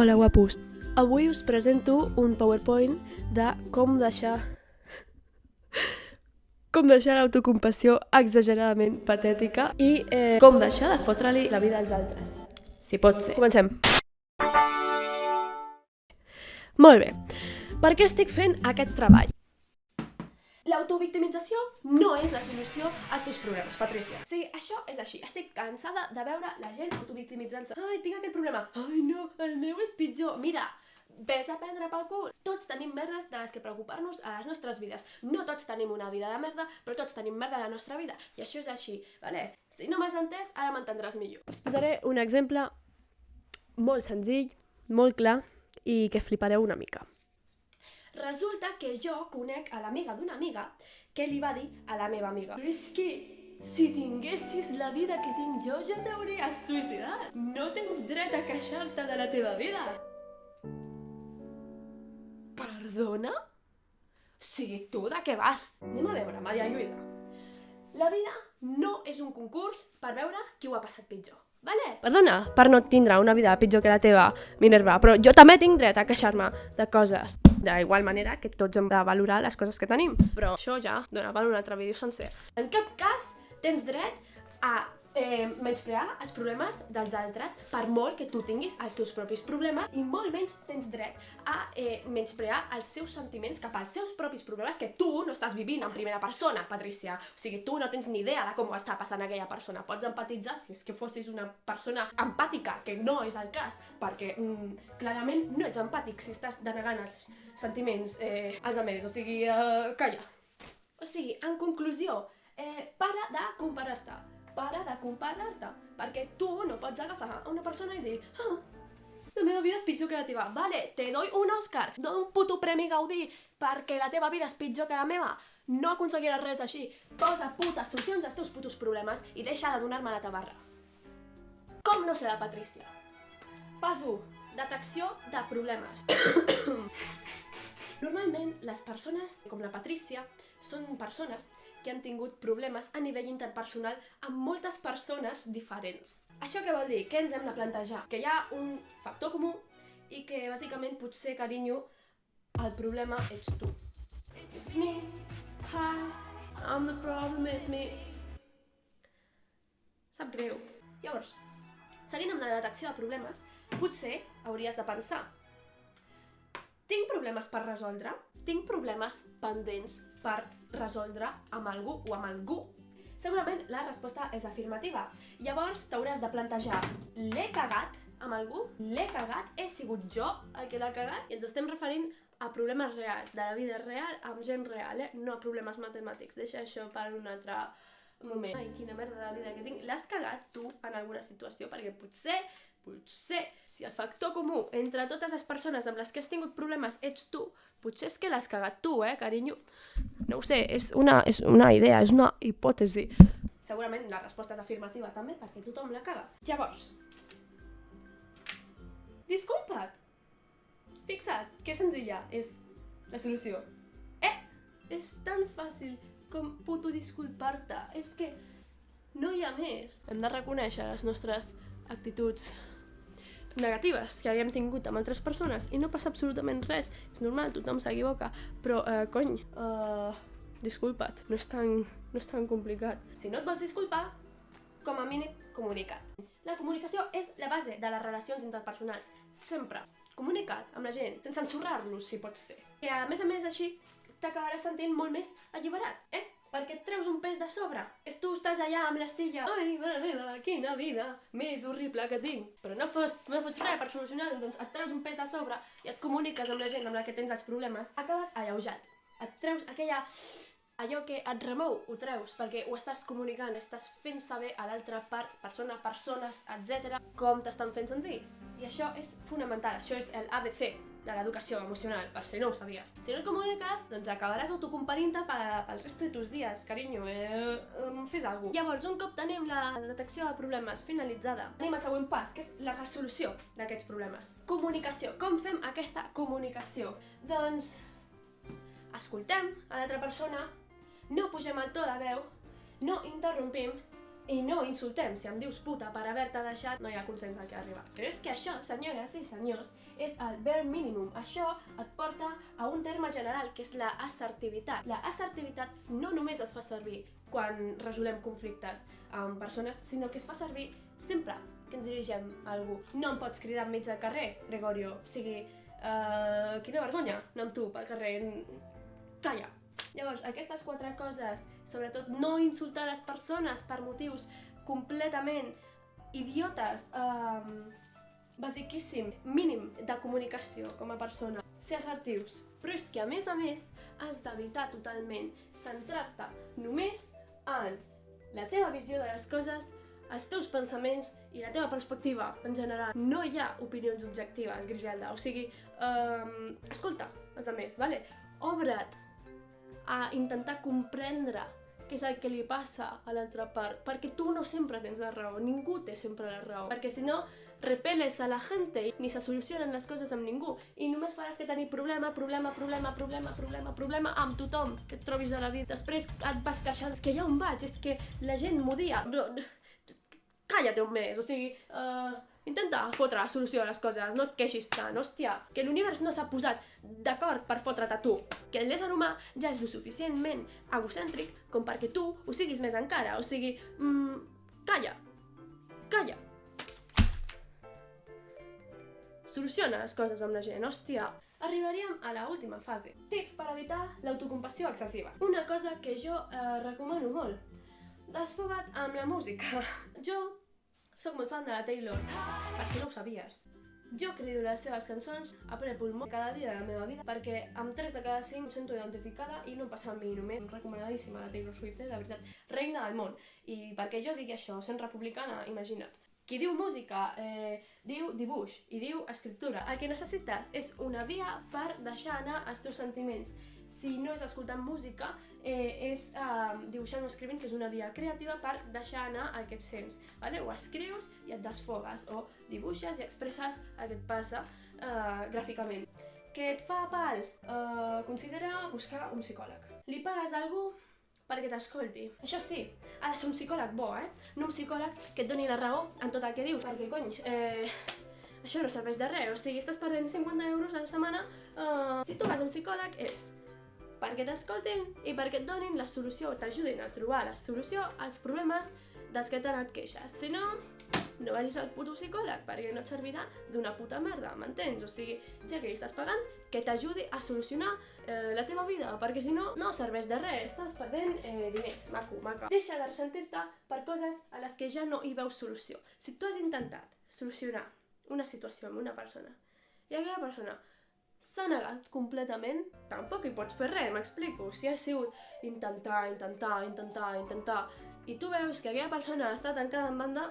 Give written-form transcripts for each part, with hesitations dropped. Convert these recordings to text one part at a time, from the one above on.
Hola guapos, avui us presento un PowerPoint de com deixar l'autocompassió exageradament patètica i com deixar de fotre-li la vida als altres. Si pot ser. Comencem. Molt bé. Per què estic fent aquest treball? L'autovictimització no és la solució als teus problemes, Patrícia. O sigui, això és així. Estic cansada de veure la gent autovictimitzant-se. Ai, tinc aquest problema. Ai, no, el meu és pitjor. Mira, ves a prendre pel cul. Tots tenim merdes de les que preocupar-nos a les nostres vides. No tots tenim una vida de merda, però tots tenim merda a la nostra vida. I això és així, vale? Si no m'has entès, ara m'entendràs millor. Us posaré un exemple molt senzill, molt clar i que flipareu una mica. Resulta que jo conec a l'amiga d'una amiga que li va dir a la meva amiga: però és que si tinguessis la vida que tinc jo, ja t'hauries suïcidat. No tens dret a queixar-te de la teva vida. Perdona? O sigui, tu de què vas? Anem a veure, Maria Lluïsa. La vida no és un concurs per veure qui ho ha passat pitjor. Vale? Perdona per no tindre una vida pitjor que la teva, Minerva, però jo també tinc dret a queixar-me de coses. D'igual manera que tots hem de valorar les coses que tenim. Però això ja dona per un altre vídeo sencer. En cap cas tens dret a menysprear els problemes dels altres, per molt que tu tinguis els teus propis problemes, i molt menys tens dret a menysprear els seus sentiments cap als seus propis problemes que tu no estàs vivint en primera persona, Patrícia. O sigui, tu no tens ni idea de com ho està passant aquella persona. Pots empatitzar si és que fossis una persona empàtica, que no és el cas, perquè clarament no ets empàtic si estàs denegant els sentiments als altres. O sigui, calla. O sigui, en conclusió, para de comparar-te. Para de comparar-te, perquè tu no pots agafar a una persona i dir la meva vida és pitjor que la teva. Vale, te doy un Òscar, doy un puto premi Gaudí perquè la teva vida és pitjor que la meva. No aconseguiràs res així. Posa putes solucions als teus putos problemes i deixa de donar-me la tabarra. Com no sé la Patrícia? Pas 1. Detecció de problemes. Normalment, les persones com la Patrícia són persones que han tingut problemes a nivell interpersonal amb moltes persones diferents. Això què vol dir? Què ens hem de plantejar? Que hi ha un factor comú i que, bàsicament, potser, carinyo, el problema ets tu. It's me, hi, I'm the problem, it's me. Sap greu. Llavors, seguint amb la detecció de problemes, potser hauries de pensar: tinc problemes per resoldre? Tinc problemes pendents per resoldre amb algú o amb algú? Segurament la resposta és afirmativa. Llavors t'hauràs de plantejar: l'he cagat amb algú? L'he cagat? He sigut jo el que l'ha cagat? I ens estem referint a problemes reals, de la vida real, amb gent real, no a problemes matemàtics. Deixa això per un altre moment. Ai, quina merda de vida que tinc. L'has cagat tu en alguna situació? Perquè potser, si el factor comú entre totes les persones amb les que has tingut problemes ets tu, potser és que l'has cagat tu, carinyo? No ho sé, és una idea, és una hipòtesi. Segurament la resposta és afirmativa també, perquè tothom la caga. Llavors, disculpa't. Fixa't, que senzilla és la solució. És tan fàcil com puto disculpar-te. És que no hi ha més. Hem de reconèixer les nostres actituds negatives que havíem tingut amb altres persones i no passa absolutament res. És normal, tothom s'equivoca, però, disculpa't, no és tan complicat. Si no et vols disculpar, com a mínim, comunica't. La comunicació és la base de les relacions interpersonals. Sempre. Comunica't amb la gent, sense ensorrar-los, si pot ser. I a més, així, t'acabaràs sentint molt més alliberat, perquè et treus un pes de sobre. Tu estàs allà amb l'estilla. Ai, mare meva, quina vida més horrible que tinc. Però no fots res per solucionar-ho, doncs et treus un pes de sobre i et comuniques amb la gent amb la que tens els problemes. Acabes alleujat. Et treus allò que et remou, ho treus, perquè ho estàs comunicant, estàs fent saber a l'altra part, persones, etc., com t'estan fent sentir. I això és fonamental, això és el ABC de l'educació emocional, per si no ho sabies. Si no et comuniques, doncs acabaràs autocomparint-te pel resto de tus dies, carinyo, fes alguna cosa. Llavors, un cop tenim la detecció de problemes finalitzada, anem al següent pas, que és la resolució d'aquests problemes. Comunicació. Com fem aquesta comunicació? Doncs escoltem a l'altra persona, no pugem el to de veu, no interrompim I no insultem, si em dius puta per haver-te deixat, no hi ha consens al que arribar. Però és que això, senyores i senyors, és el bare minimum. Això et porta a un terme general, que és la assertivitat. La assertivitat no només es fa servir quan resolem conflictes amb persones, sinó que es fa servir sempre que ens dirigem a algú. No em pots cridar enmig del carrer, Gregorio. O sigui, quina vergonya anar amb tu pel carrer. Calla! Llavors, aquestes 4 coses, sobretot no insultar les persones per motius completament idiotes, basiquíssim, mínim de comunicació com a persona, ser assertius. Però és que, a més, has d'evitar totalment centrar-te només en la teva visió de les coses, els teus pensaments i la teva perspectiva en general. No hi ha opinions objectives, Griselda. O sigui, escolta els altres, vale? Obre't a intentar comprendre què és el que li passa a l'altra part, perquè tu no sempre tens la raó, ningú té sempre la raó, perquè si no, repeles a la gente i ni se solucionen les coses amb ningú i només faràs que tenir problema amb tothom que et trobis a la vida. Després et vas queixant, és que ja on vaig, és que la gent m'odia. Calla't un mes, o sigui, intenta fotre la solució a les coses, no et queixis tant, hòstia, que l'univers no s'ha posat d'acord per fotre't a tu, que l'ésser humà ja és lo suficientment egocèntric com perquè tu ho siguis més encara, o sigui, calla. Soluciona les coses amb la gent, hòstia. Arribaríem a l'última fase. Tips per evitar l'autocompassió excessiva. Una cosa que jo recomano molt. Desfoga't amb la música. Jo soc molt fan de la Taylor, per si no ho sabies. Jo crido les seves cançons a ple pulmó cada dia de la meva vida perquè amb 3 de cada 5 em sento identificada i no em passa amb mi només. Recomanadíssima la Taylor Swift, de veritat, reina del món. I perquè jo digui això, sent republicana, imagina't. Qui diu música, diu dibuix i diu escriptura. El que necessites és una via per deixar anar els teus sentiments. Si no és escoltant música, és dibuixant o escrivint, que és una via creativa per deixar anar el que et sents. Vale? O escrius i et desfogues, o dibuixes i expresses el que et passa gràficament. Què et fa pal? Considera buscar un psicòleg. Li pagues a algú perquè t'escolti. Això sí, ha de ser un psicòleg bo, no un psicòleg que et doni la raó en tot el que dius, perquè, cony, això no serveix de res. O sigui, estàs perdent 50 euros a la setmana. Si tu vas a un psicòleg és perquè t'escoltin i perquè et donin la solució, t'ajudin a trobar la solució als problemes dels que t'han et queixes. Si no, no vagis al puto psicòleg, perquè no et servirà d'una puta merda, m'entens? O sigui, ja que li estàs pagant, que t'ajudi a solucionar la teva vida, perquè si no, no serveix de res, estàs perdent diners, maca. Deixa de ressentir-te per coses a les que ja no hi veus solució. Si tu has intentat solucionar una situació amb una persona i aquella persona s'ha negat completament, tampoc hi pots fer res, m'explico. Si has sigut intentar, i tu veus que aquella persona està tancada en banda,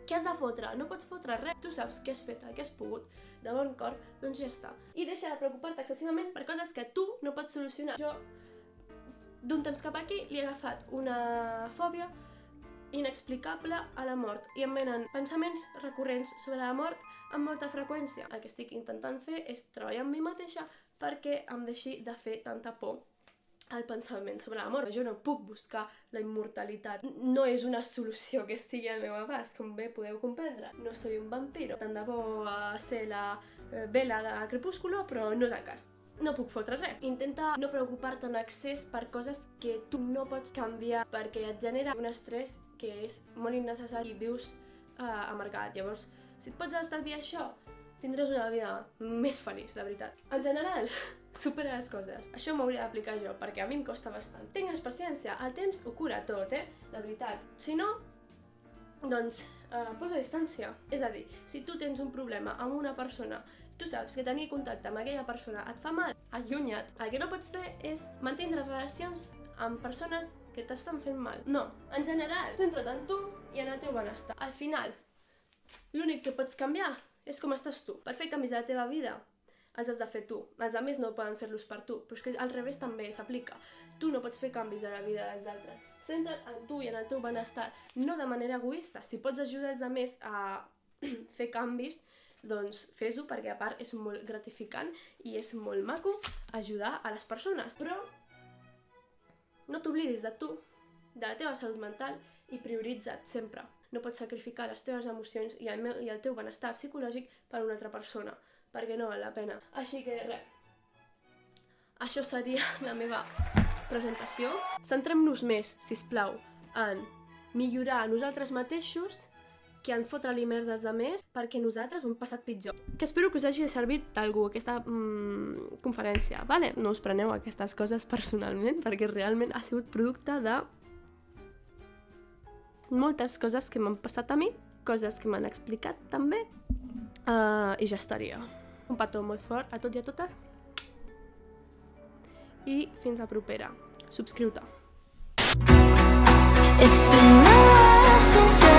què has de fotre? No pots fotre res. Tu saps què has fet, el que has pogut, de bon cor, doncs ja està. I deixa de preocupar-te excessivament per coses que tu no pots solucionar. Jo, d'un temps cap aquí, li he agafat una fòbia inexplicable a la mort i em venen pensaments recurrents sobre la mort amb molta freqüència. El que estic intentant fer és treballar amb mi mateixa perquè em deixi de fer tanta por al pensament sobre la mort. Jo no puc buscar la immortalitat. No és una solució que estigui al meu abast, com bé podeu comprendre. No soy un vampiro. Tant de bo ser la Bella de Crepúsculo, però no és el cas. No puc fotre res. Intenta no preocupar-te en excés per coses que tu no pots canviar perquè et genera un estrès que és molt innecessari i vius amargat. Llavors, si et pots estalviar això, tindràs una vida més feliç, de veritat. En general, supera les coses. Això m'hauria d'aplicar jo, perquè a mi em costa bastant. Tingues paciència, el temps ho cura tot, de veritat. Si no, doncs posa distància. És a dir, si tu tens un problema amb una persona, tu saps que tenir contacte amb aquella persona et fa mal, allunya't. El que no pots fer és mantindre relacions amb persones que t'estan fent mal. No, en general, centra't en tu i en el teu benestar. Al final, l'únic que pots canviar és com estàs tu. Per fer canvis a la teva vida, els has de fer tu. Els altres no poden fer-los per tu, però és que al revés també s'aplica. Tu no pots fer canvis a la vida dels altres. Centra't en tu i en el teu benestar, no de manera egoista. Si pots ajudar els altres a fer canvis, doncs fes-ho, perquè a part és molt gratificant i és molt maco ajudar a les persones. Però no t'oblidis de tu, de la teva salut mental i prioritza't sempre. No pots sacrificar les teves emocions i el teu benestar psicològic per una altra persona, perquè no val la pena. Així que res, això seria la meva presentació. Centrem-nos més, sisplau, en millorar nosaltres mateixos que en fotre-li merda als altres perquè nosaltres ho hem passat pitjor. Que espero que us hagi servit d'algú aquesta conferència, vale? No us preneu aquestes coses personalment perquè realment ha sigut producte de moltes coses que m'han passat a mi, coses que m'han explicat també, i ja estaria. Un petó molt fort a tots i a totes i fins la propera. Subscriu-te. It's been a while since